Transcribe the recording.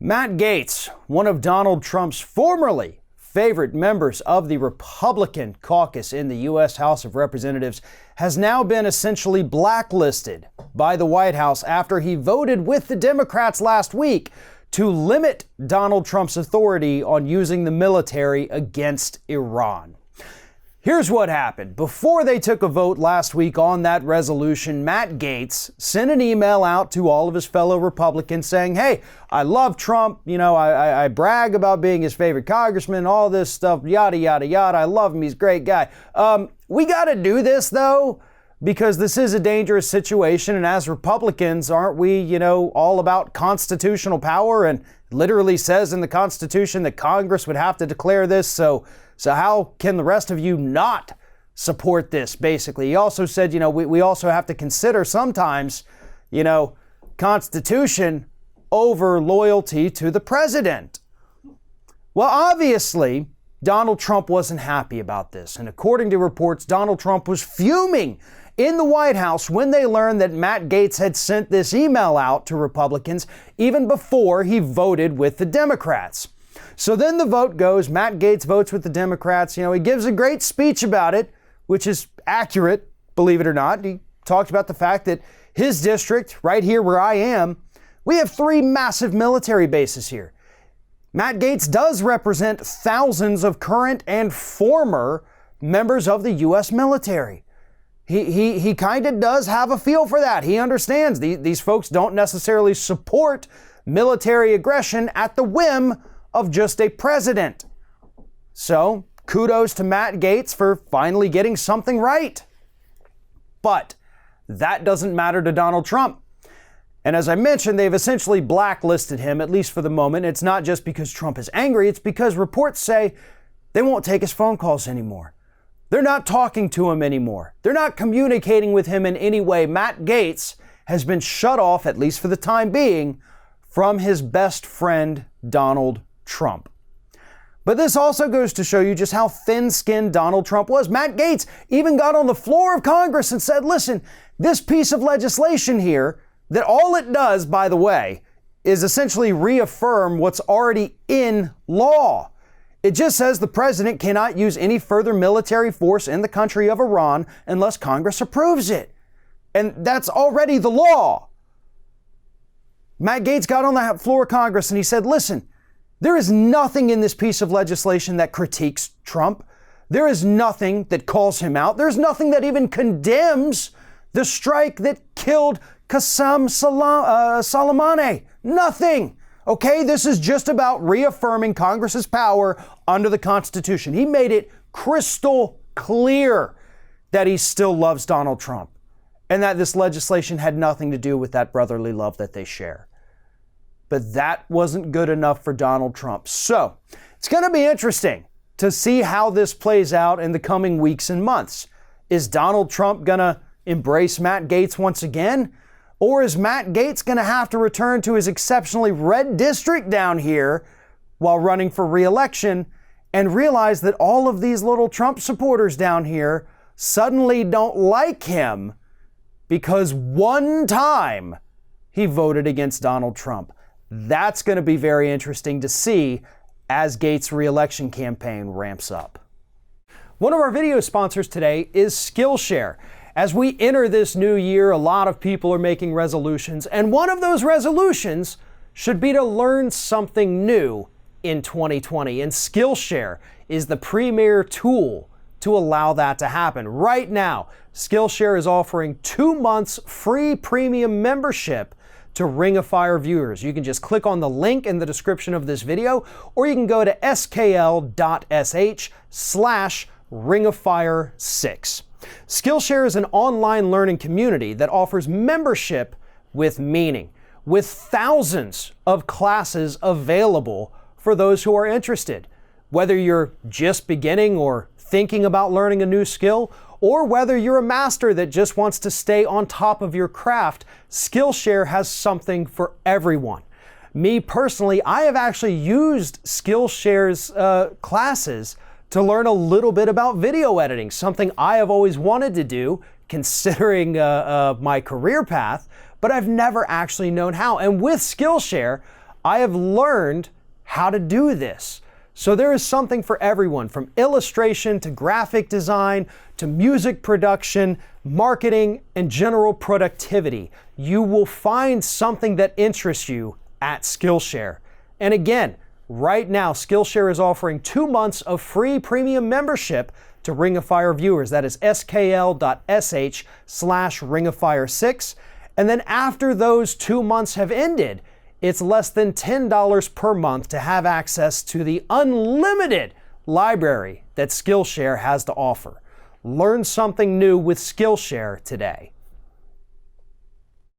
Matt Gaetz, one of Donald Trump's formerly favorite members of the Republican caucus in the U.S. House of Representatives, has now been essentially blacklisted by the White House after he voted with the Democrats last week to limit Donald Trump's authority on using the military against Iran. Here's what happened. Before they took a vote last week on that resolution, Matt Gaetz sent an email out to all of his fellow Republicans saying, hey, I love Trump. You know, I brag about being his favorite congressman, all this stuff, yada, yada, yada. I love him. He's a great guy. We got to do this, though, because this is a dangerous situation. And as Republicans, aren't we, all about constitutional power? And literally says in the Constitution that Congress would have to declare this. So how can the rest of you not support this, basically? He also said, we also have to consider sometimes, Constitution over loyalty to the president. Well, obviously, Donald Trump wasn't happy about this. And according to reports, Donald Trump was fuming in the White House when they learned that Matt Gaetz had sent this email out to Republicans even before he voted with the Democrats. So then the vote goes, Matt Gaetz votes with the Democrats. He gives a great speech about it, which is accurate, believe it or not. He talked about the fact that his district, right here where I am, we have 3 massive military bases here. Matt Gaetz does represent thousands of current and former members of the U.S. military. He kind of does have a feel for that. He understands these folks don't necessarily support military aggression at the whim of just a president. So kudos to Matt Gaetz for finally getting something right. But that doesn't matter to Donald Trump. And as I mentioned, they've essentially blacklisted him, at least for the moment. It's not just because Trump is angry. It's because reports say they won't take his phone calls anymore. They're not talking to him anymore. They're not communicating with him in any way. Matt Gaetz has been shut off, at least for the time being, from his best friend, Donald Trump. But this also goes to show you just how thin-skinned Donald Trump was. Matt Gaetz even got on the floor of Congress and said, listen, this piece of legislation here, that all it does, by the way, is essentially reaffirm what's already in law. It just says the president cannot use any further military force in the country of Iran unless Congress approves it. And that's already the law. Matt Gaetz got on the floor of Congress and he said, listen, there is nothing in this piece of legislation that critiques Trump. There is nothing that calls him out. There's nothing that even condemns the strike that killed Qasem Soleimani. Nothing. Okay, this is just about reaffirming Congress's power under the Constitution. He made it crystal clear that he still loves Donald Trump and that this legislation had nothing to do with that brotherly love that they share. But that wasn't good enough for Donald Trump. So it's going to be interesting to see how this plays out in the coming weeks and months. Is Donald Trump going to embrace Matt Gaetz once again? Or is Matt Gaetz going to have to return to his exceptionally red district down here while running for re-election and realize that all of these little Trump supporters down here suddenly don't like him because one time he voted against Donald Trump? That's going to be very interesting to see as Gaetz' re-election campaign ramps up. One of our video sponsors today is Skillshare. As we enter this new year, a lot of people are making resolutions, and one of those resolutions should be to learn something new in 2020. And Skillshare is the premier tool to allow that to happen. Right now, Skillshare is offering 2 months free premium membership to Ring of Fire viewers. You can just click on the link in the description of this video, or you can go to skl.sh/ringoffire6. Skillshare is an online learning community that offers membership with meaning, with thousands of classes available for those who are interested. Whether you're just beginning or thinking about learning a new skill, or whether you're a master that just wants to stay on top of your craft, Skillshare has something for everyone. Me personally, I have actually used Skillshare's classes to learn a little bit about video editing, something I have always wanted to do considering my career path, but I've never actually known how. And with Skillshare, I have learned how to do this. So there is something for everyone, from illustration to graphic design to music production, marketing, and general productivity. You will find something that interests you at Skillshare. And again, right now, Skillshare is offering 2 months of free premium membership to Ring of Fire viewers. That is skl.sh/ringofire6. And then after those 2 months have ended, it's less than $10 per month to have access to the unlimited library that Skillshare has to offer. Learn something new with Skillshare today.